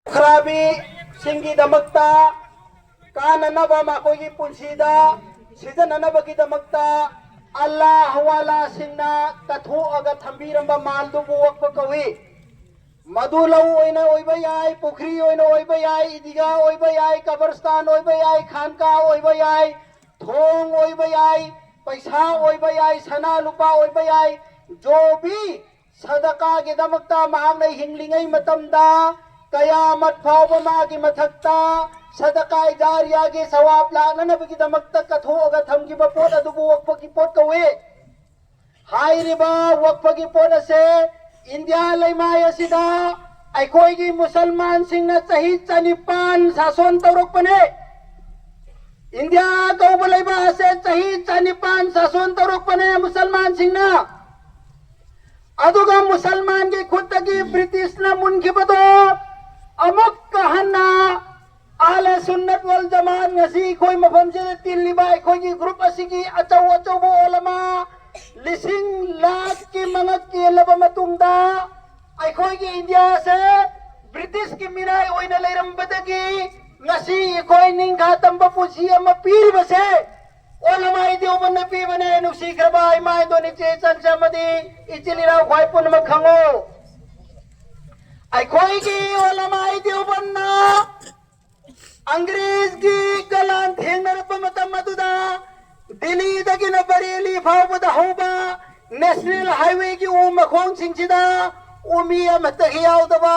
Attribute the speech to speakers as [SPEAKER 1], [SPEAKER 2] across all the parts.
[SPEAKER 1] खराबी सिंगी दमकता काननबा माकोगी पुंसीदा सिजननबगिदमकता अल्लाह हवाला सिंना कथोअगा थंबीरंबा मालदुबु वक्फ कवी मधु लौ ओइना ओइबा याय पुखरी ओइना ओइबा याय इदिगा ओइबा याय कब्रस्तान ओइबा याय खानका ओइबा याय थोंग ओइबा याय पैसा ओइबा याय सना लुपा ओइबा याय जो भी सदका के दमकता महांग हिंगलिंगै मतमदा कयामत फावबा मागी मथक्ता सदका जारिया के सवाब लाननबगी दमकता कथोअगा थमगिबा पोत अदुबु वक्फ की पोत कवे हाइरिबा वक्फ की पोत से इंडिया लेमाय असिदा अखोगी मुसलमान सिंह चही चनिपान शासन तौरपने इंडिया कौब लेबा से चही चनिपान शासन तौरपने मुसलमान सिंह अदुगा मुसलमान की खुद की ब्रिटिश न मुनखिबदो अमुक कहना आले सुन्नत वल जमात ngasi खोई मफम से तिल्लिबा खोई ग्रुप असिगी अचौ अचौ बो ओलमा लिसिंग लाख की मंगत की लब मतुंगदा अखोई की इंडिया से ब्रिटिश की मिनाई ओइना लेरंबदगी ngasi खोई निंगा तंबा पुसी अम पीर बसे ओलमा इदि ओबन पी बने नुसी खरबा इमाय दोनि चे चंचमदी इचिलिराव खोई पुन मखंगो अखोई की ओलमा इदि ओबन अंग्रेज की गलान थेंगरप मतम मदुदा दिल्ली दगिन बरेली फावबद हौबा नेशनल हाईवे की उ मखोंग सिंगसिदा उमी अमत हियावदबा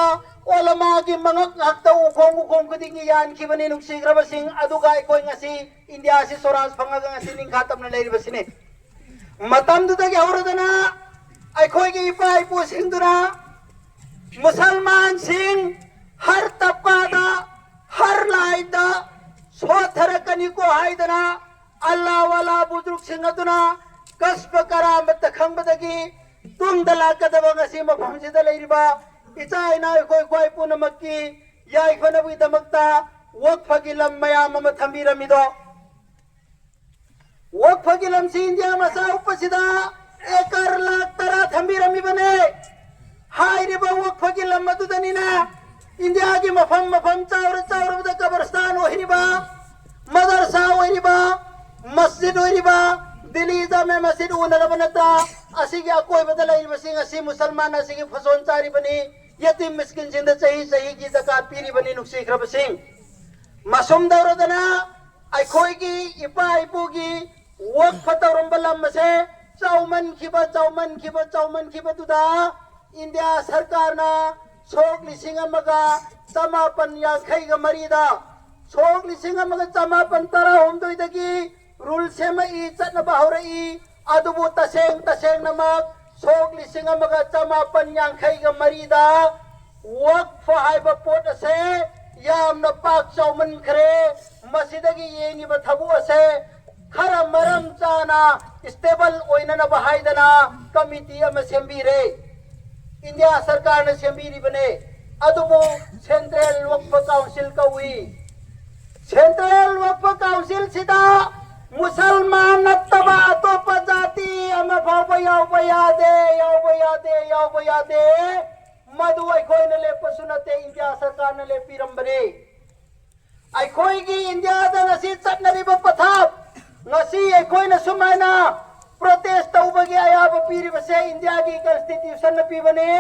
[SPEAKER 1] ओलमा की मंगक हक्ता उखोंग कदिंगी यान खिबने नुक्सिग्रब सिंह अदुगा कोई ngasi इंडिया से स्वराज फंगा ngasi निंखातम न लेरिबसिने मतम दुदगी हौरदना अखोई की इपा इपु सिंधुरा मुसलमान सिंह हर तबका हर लाइदा सोथर कनी को हाइदना अल्लाह वाला बुजुर्ग सिंगदुना कस्ब करामत खंबदगी तुम दला कदब ngasi मफम सिदा लेरिबा इचाइना कोई कोई पुनमक्की या इखनबी दमकता वक्फ की लम मयाम म थंबीरमिदो वक्फ की लम सी इंडिया मसा उपसिदा एकर लाख तरा थंबीरमि बने हाय रिबा वक्फ की लम मदुदनिना इंडिया की मफम चावर चावर कब्रस्तान ओहिरिबा मदरसा ओहिरिबा मस्जिद ओहिरिबा दिल्ली जामे मस्जिद उनरबनता असिगी अकोय बदलाई बसिंग असि मुसलमान असिगी फसोन चारी बनी यतीम मिस्किन जिंद सही की ज़कात पीरी बनी नुक्सी खरब सिंह मसुम दौरदना अखोय की इपा इपुगी वक्फ तौरंबलम से चौमन खिबा दुदा इंडिया सरकार ना सोक लिसिंग अमगा चमापन यांखैगा मरीदा सोक लिसिंग अमगा चमापन तरा हमदोइदगी रूल सेमा ई चटनबा हौरई अदुबु तसेंग नमक सोक लिसिंग अमगा चमापन यांखैगा मरीदा वक्फ हाइबा पोट असे यामना पाक चौमन खरे मसिदगी येंगिबा थबु असे खरा मरम चाना स्टेबल ओइनना बहाइदना कमिटी अमा सेंबीरे इंडिया सरकार ने सेंबीरी बने अदुबो सेंट्रल वक्फ काउंसिल कवी सेंट्रल वक्फ काउंसिल सिदा मुसलमान नत्तबा तो जाति अम फाव यादे मधु अखोई ने ले पसुनते इंडिया सरकार ने ले पीरंबरे अखोई की इंडिया दा ngasi चटनरिबा पथाप ngasi अखोई ने सुमाइना प्रोटेस्ट तौबगी आयाब पीरिबसे इंडिया की कॉन्स्टिट्यूशन पीबने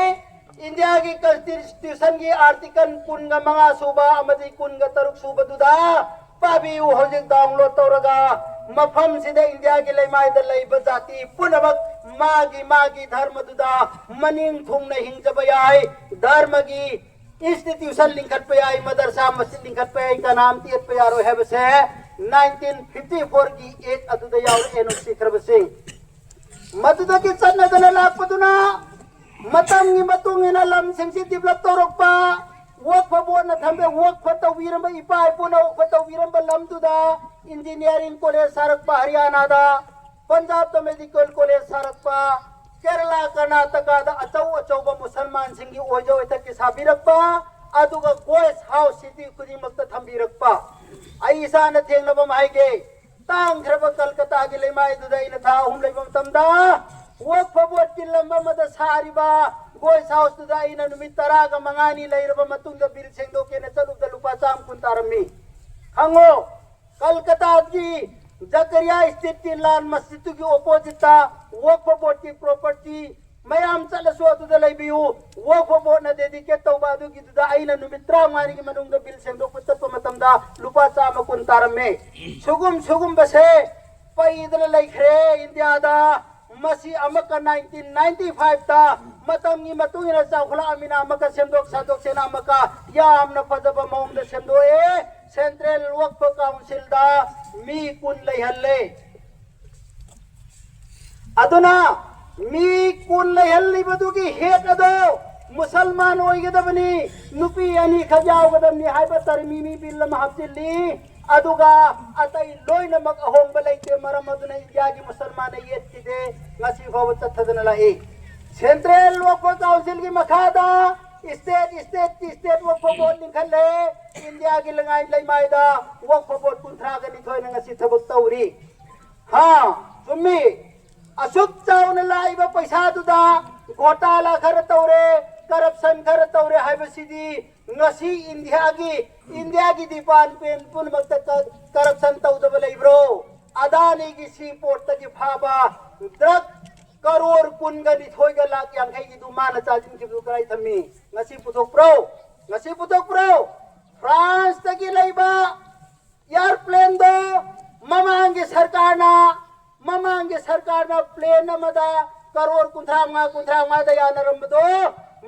[SPEAKER 1] इंडिया की कॉन्स्टिट्यूशन की आर्टिकल कुनगा मंगा सुबा अमदी कुनगा तरुक सुबा दुदा पाबियु हौजिक डाउनलोड तौरगा मफम सिदे इंडिया की लेमाइदा लेबा जाति पुनमक मागी धर्म दुदा मनिंग थुंगना हिंजब याय धर्म की इंस्टीट्यूशन लिंकत पे आई मदरसा मस्जिद लिंकत पे का नाम तियत पे यारो है बसे 1954 की एक अदुदा याव एनओसी खरबसे मदुदा की चन्नदना लाकपदुना मतंगी मतुंगिना लम सिंगसि डेवलप तौरकपा वक्फ बोर्ड न थंबे वक्फ तौबीरंबा इपा इपुना वक्फ तौबीरंबा लमदुदा इंजीनियरिंग कॉलेज सारकपा हरियाणा दा पंजाब दा मेडिकल कॉलेज सारकपा केरला कर्नाटका दा अचौ मुसलमान सिंगी ओजो इतक की साबिरकपा अदुगा गोयस हाउस सिटी खुदिमक थंबीरकपा आई इसान थेंगनबम हाइगे तांग खरब कलकत्ता की लेमाय दुदा इन था हुम लेबम तमदा वक्फ बोर्डकी लम अमदा सारिबा गोइस हाउसतुदा आइना नुमित 10 ga mangani leiraba matungda bill सेंगदोकेना चलुबदा लुपा 150 तारमी खंगो कलकत्ता की जकरिया स्थित की लाल मस्जिद की ओपोजिट वक्फ बोर्ड की प्रॉपर्टी मयाम चलसो अदुदा लेबियु वक्फ बोर्ड ना डेडिकेट तौबा अदुगी दुदा आइना नुमित 30 की मनुंगदा बिल सेंगदोक चप्प मतमदा लुपा 150 तारमे सुगुम बसे पैदल लेखरे इंडिया दा मसी अमका 1995 ता मतमगी मतुंगिना चाखला अमिना अमका सेमदोक सादोक सेना अमका यामना फजबा मौमदा सेमदोए सेंट्रल वक्फ काउंसिल दा मी कुन लेहल्ले अदुना मी कुन लेहल्ली बदुगी हेड अदो मुसलमान ओइगदबनी नुपी अनि खजावगदबनी हाइबा तरमीमी बिल महफिली अदुगा अतई लोइनमक अहोंब लेते मरम अदुना इंडियागी मुसलमान येत्तिदे ngasi फाव तथदना लाई सेंट्रल वक्फ काउंसिल की मखादा स्टेट वक्फ बोर्ड निखले इंडिया की लंगाई लेमाइदा वक्फ बोर्ड कुंथ्रा गनि थोइना ngasi थबक तौरी हां सुम्मी असुक चाउन लाइबा पैसा दुदा घोटाला खर तौरे करप्शन खर तौरे हाइबसिदी ngasi इंडिया की दीपान पेन पुन मक्त करप्शन तौदब लेब्रो अदानी की सी पोर्ट तकी फाबा ड्रग करोड़ कुनगनी थोइगा लाख यांखै की दुमान चाजिन की दुकराई थमी ngasi पुथोक प्रो फ्रांस तकी लेबा एयरप्लेन दो ममांगे सरकार ना प्लेन मदा करोड़ कुंथरा दा यानरम दो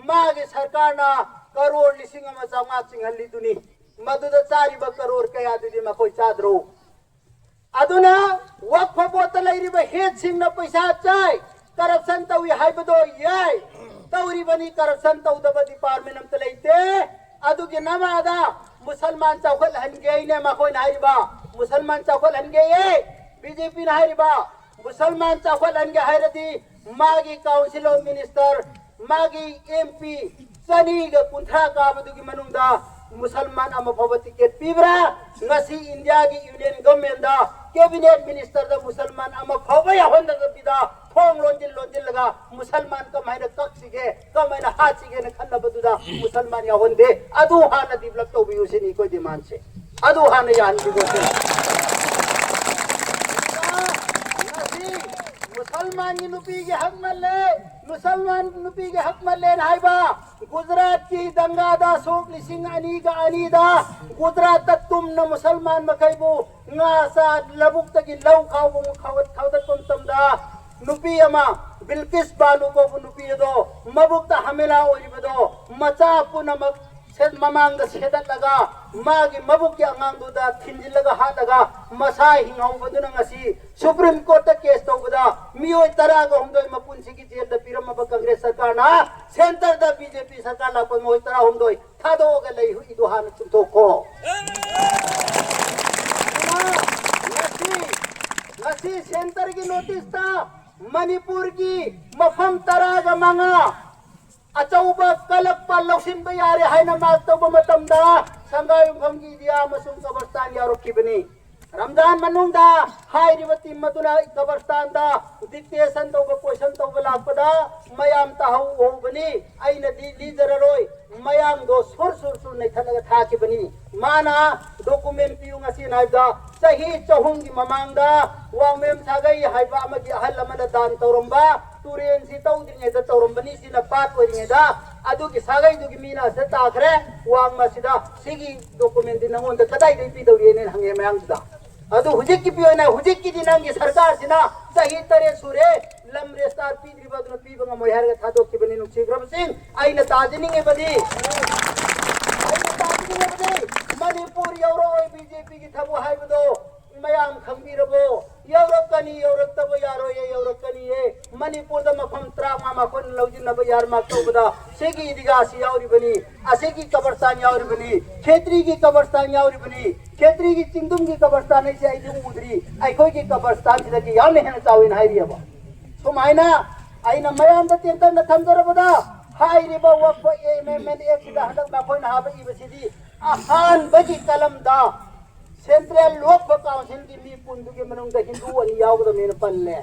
[SPEAKER 1] मागे सरकार ना करोड़ लिसिंग अमा चांगा चिंगहल्ली दुनी मदुदा चारिबा करोड़ कया दुदी मखोय चाद्रो अदुना वक्फ बोर्ड लेरिबा हेड सिंग न पैसा चाय करप्शन तौई हाइबदो याय तौरी बनी करप्शन तौदबा डिपार्टमेंट अम तलेते अदुगे नमादा मुसलमान चौखल हनगे ने मखोय नाइबा मुसलमान चौखल हनगे ये बीजेपी नाइबा मुसलमान चौखल हनगे हाइरदी मागी काउंसिल ऑफ मिनिस्टर मागी एमपी चनीगा कुंथ्रा काबदुगी मनुंगदा मुसलमान अमफब टिकेट पीब्रा ngasi इंडिया की यूनियन गवर्नमेंट दा कैबिनेट मिनिस्टर दा मुसलमान अमफब याहोंदा बिदा थोंग लोंजिल लगा मुसलमान का माइना कक्सिगे का माइना हाचिगे न खन्ना बदुदा मुसलमान याहोंदे अदु हाना डेवलप तो बियुसिनी को डिमांड से अदु हाना यान बिगोसे मुसलमान की नुपी के हक मल्ले नाइबा गुजरात की दंगादा सोक लिसिंग अनीदा गुजरात तुम न मुसलमान मखैबो ngasa labuk tagi law khawdat komtamda nupi ama bilkis banu ko nupi do mabuk ta hamela oibado macha punamak sed mamang da sedat laga magi mabuk ya angang du da thinjil laga ha laga masa hingau baduna ngasi supreme court ta case to bada mioi tara go homdoi mapunsi ki jel da piram ba congress sarkar na center da bjp sarkar la ko moi tara homdoi thado ga lei hu iduhan chunto ko ngasi center की notice था मणिपुर की मफम तरागा मंगा अचौबा कलप लौसिन यारे हाइना मास्तौबा मतमदा संगाय युफम की दिया मसुम कब्रस्तान यारोकी बनी रमजान मनुंगदा हाइरिबती मदुना कब्रस्तान दा डिक्टेशन तौबा क्वेश्चन तौबा लापदा मयाम ताहु हो बनी आइना दी जररोय मयाम दो सुर नै थलगा थाकी बनी माना डॉक्यूमेंट पियु ngasi नाइबदा सही चहुंगी ममांगदा वामेम थागई हाइबा अमगी अहल अमदा दान तौरंबा तुरेन सी तौदिंगे दा तौरंबनी सिना पाट ओरिंगे दा अदुगी सागई दुगी मीना से ताखरे वांग मसिदा सिगी डॉक्यूमेंट दिन नंगोन दा कदाई दे पिदौरी ने हंगे मयांगदा अदु हुजिक की पियोना हुजिक की दिनंगी सरकार सिना सही तरे सुरे लमरे स्टार पीद्री बदन पीबंग मोहर गा थादो की बनी नुक्सी ग्रम सिंह आइना ताजनिंगे बदी मणिपुर यौरो बीजेपी की थबु हाइबदो मयाम खंबीरबो यौरकनी यौरक्तबो यारो ये यौरकनी ये मणिपुर द मफम त्रामा मखन लौजिनब यार माक्तोबदा सेगी दिगासी यावरी बनी असेगी कब्रस्तान यावरी बनी खेत्री की कब्रस्तान यावरी बनी खेत्री की चिंगदुम की कब्रस्तान से आइदु उदरी आइखोय की कब्रस्तान सिदगी याम हेन चाविन हाइरियबा सुमाइना आइना मयाम द तेंतन द थमजरबदा हाइरिबा वक्फ एमएमएन एक्सिदा हदक मखोइन हाबा इबसिदी आहान बगी कलम दा सेंट्रल वक्फ काउंसिल की मी पुंदु के मनुंग द हिंदू अनि यावद मेन पल्ले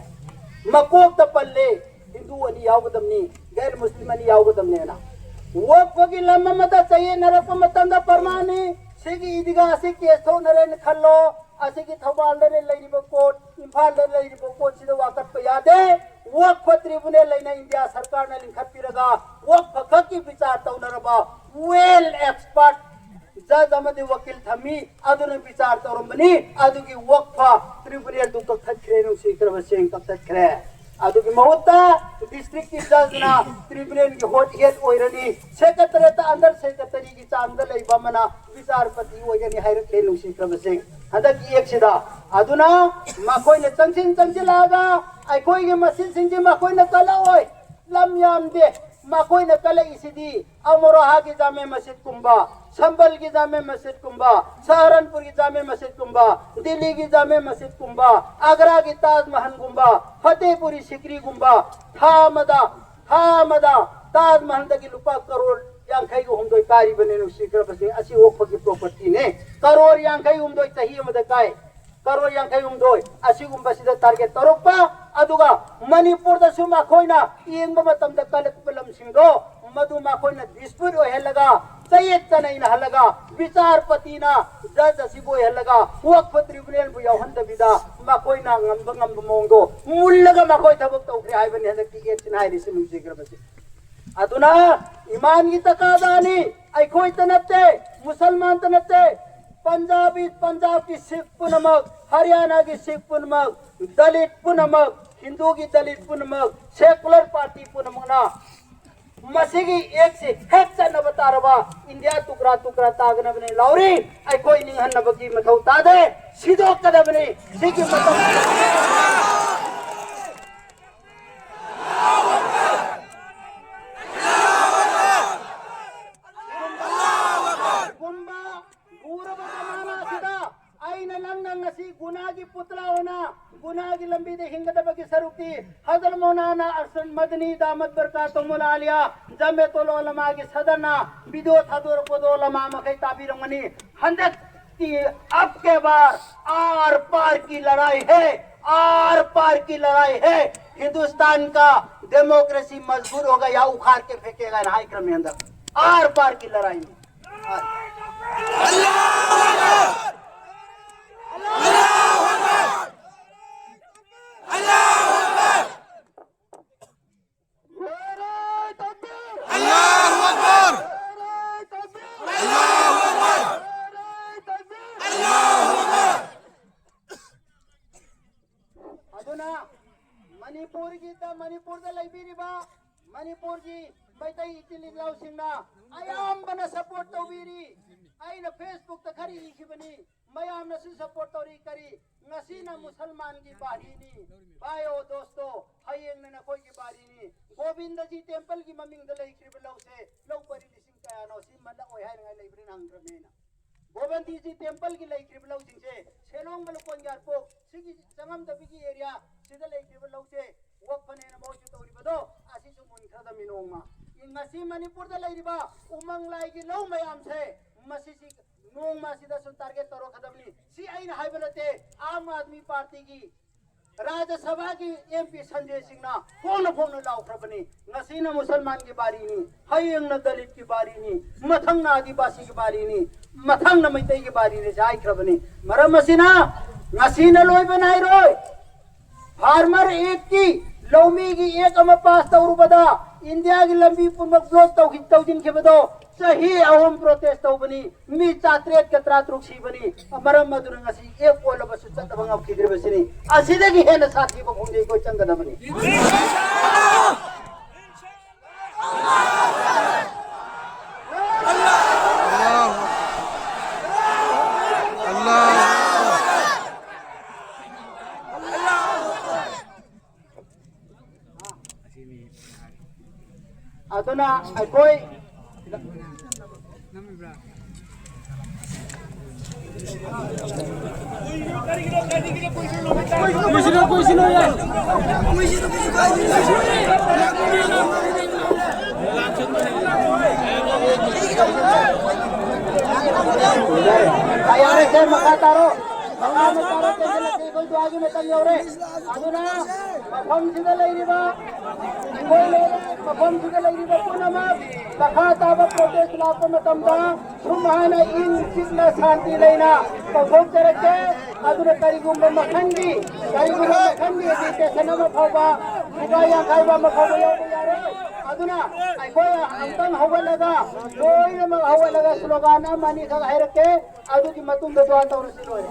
[SPEAKER 1] मकोक त पल्ले हिंदू अनि यावगदमनी गैर मुस्लिम अनि यावगदमनेना वक्फगी लम्ममदा चाहिए नरक मतंदा परमानी सिगी इदिगा से केस थो नरेन खल्लो असिगी थौबाल दरे लैरिबो कोर्ट इम्फाल दरे लैरिबो कोर्ट सिदा वाकत पे यादे वक्फ ट्रिब्यूनल लैना इंडिया सरकार ने लिंखत पिरगा वक्फ खकी विचार तौनरबा वेल एक्सपर्ट जज अमदी वकील थमी अदुन विचार तौरमनी अदुगी वक्फ ट्रिब्यूनल दुक खखरेनु सिकरब सेंग कखरे अदुगी महुत्ता डिस्ट्रिक्ट की जज ना ट्रिब्यूनल की होट हेड ओइरनी सेक्रेटरी ता अंदर सेक्रेटरी की चांगद लैबा मना विचारपति ओइगनी हाइरक लेनु सिकरब सेंग हदक एक सिदा अदुना मखोइने चंगचिलागा अखोइगे मसिन सिंजी मखोइने कला ओइ लम यामदे मखोइने कला इसिदी अमरोहा की जामे मस्जिद कुंबा संबल की जामे मस्जिद कुंबा सहारनपुर की जामे मस्जिद कुंबा दिल्ली की जामे मस्जिद कुंबा आगरा की ताजमहल कुंबा फतेहपुरी सिकरी कुंबा थामदा ताजमहल तक लुपा करोड़ यांखई को हमदोय कारी बनेनु सिकर बसे असी ओखगी प्रॉपर्टी ने करोड़ यांखई हमदोय चाहिए मद काय करोड़ यांखई हमदोय असी गुंबसिदा टारगेट तरोपा अदुगा मणिपुर द सुमा खोइना येंग मतम द कलक पलम सिंगो मधु मा खोइना डिस्प्यूट ओ हेलगा सयत तनैना हलगा विचारपतिना जज असिबो हेलगा वक्फ ट्रिब्यूनल बु यहन द बिदा मा खोइना ngam मोंगो मुल्लगा मा खोइ थबक तौखरे हाइबन हदक एक्शन हाइरि सिनु सिकर बसे अदुना ईमान की तकादानी अखोई तनते मुसलमान तनते पंजाब की सिख पुनमक हरियाणा की सिख पुनमक दलित पुनमक हिंदू की दलित पुनमक सेकुलर पार्टी पुनमना मसीगी एक से हेक्सा न बतारवा इंडिया टुकड़ा तागन बने लाउरी अखोई निहन नबकी मथौ तादे सीधो कदबने सिगी मतौ गुनागी पुतला होना गुनागी लंबी दे हिंगत बगी सरुकी हजल मौलाना अरसन मदनी दामत बरकातुहुल आलिया जमेतुल उलमा की सदना बिदो थदुर पदो उलमा मखै ताबीरमनी हंदक की अब के बार आर पार की लड़ाई है आर पार की लड़ाई है हिंदुस्तान का डेमोक्रेसी मजबूर होगा या उखाड़ के फेंकेगा हाई क्रम में अंदर आर पार की लड़ाई में मणिपुर द लैबिरिबा मणिपुर जी बैतै इतिलि लाउसिंगना आयाम बना सपोर्ट तौबिरी आइना फेसबुक त खरी इखिबनी मयाम नसु सपोर्ट तौरी करी नसीना मुसलमान की बारीनी भाइयों दोस्तों हयेंग न कोई की बारीनी गोविंद जी टेंपल की ममिंग द लैखिब लौसे लौ परि लिसिंग कया नो सिम मन ओय हाय नgai लैब्रिन अंग्रमेना गोविंद जी टेंपल की लैखिब लौसिंग से सेलोंग बल कोंजार पो सिगी संगम द बिगी एरिया सिदा लैखिब लौसे वक्फने न मौजु तौरी बदो आसिसु मुनखदा मिनोंमा इंगसी मणिपुर द लैरिबा उमंग लाइगी लौ मयाम से मसिसी नोंमा सिदा सु टारगेट तरो खदमनी सी आइन हाइबलते आम आदमी पार्टी की राज्यसभा की एमपी संजय सिंह ना फोन लाउखरबनी नसीना मुसलमान की बारी नी हयंग न दलित की बारी नी मथंग न आदिवासी की बारी नी मथंग न मैतई की बारी नी जाइखरबनी मरम मसीना नसीना लोय बनाई रोय फार्मर एक की लौमी की एक अम पास तौर बदा इंडिया की लंबी पुनमक ब्लॉक तौजिन के बदो सही अहम प्रोटेस्ट तौबनी मी चात्रेत कतरात रुक्सी बनी मरम मधुरंग असी एक कोल बस चतबंग अब किदर बसनी असिदगी हेन साथी बखुंजे को चंगदमनी अदुना कोई आगे में ꯃꯐꯝꯁꯤꯗ ꯂꯩꯔꯤꯕ ꯑꯩꯈꯣꯏ ꯂꯩꯔꯦ ꯃꯐꯝꯁꯤꯗ ꯂꯩꯔꯤꯕ ꯄꯨꯝꯅꯃꯛ ꯃꯈꯥ ꯇꯥꯕ ꯄ꯭ꯔꯣꯇꯦꯁ ꯂꯥꯛꯄ ꯃꯇꯝꯗ ꯁꯨꯝ ꯍꯥꯏꯅ ꯏꯪ ꯆꯤꯛꯅ ꯁꯥꯟꯇꯤ ꯂꯩꯅ ꯇꯧꯊꯣꯛꯆꯔꯛꯀꯦ ꯑꯗꯨꯅ ꯀꯔꯤꯒꯨꯝꯕ ꯃꯈꯜꯒꯤ ꯑꯦꯖꯤꯇꯦꯁꯟ ꯑꯃ ꯐꯥꯎꯕ ꯊꯨꯒꯥꯏ ꯌꯥꯡꯈꯥꯏꯕ ꯑꯃ ꯐꯥꯎꯕ ꯌꯥꯎꯕ ꯌꯥꯔꯣꯏ ꯑꯗꯨꯅ ꯑꯩꯈꯣꯏ ꯑꯃꯨꯛꯇꯪ ꯍꯧꯒꯠꯂꯒ ꯂꯣꯏꯅꯃꯛ ꯍꯧꯒꯠꯂꯒ ꯁ꯭ꯂꯣꯒꯥꯟ ꯑꯃ ꯑꯅꯤꯈꯛ ꯍꯥꯏꯔꯛꯀꯦ ꯑꯗꯨꯒꯤ ꯃꯇꯨꯡꯗ ꯗꯨआ ꯇꯧꯔꯁꯤ ꯂꯣꯏꯔꯦ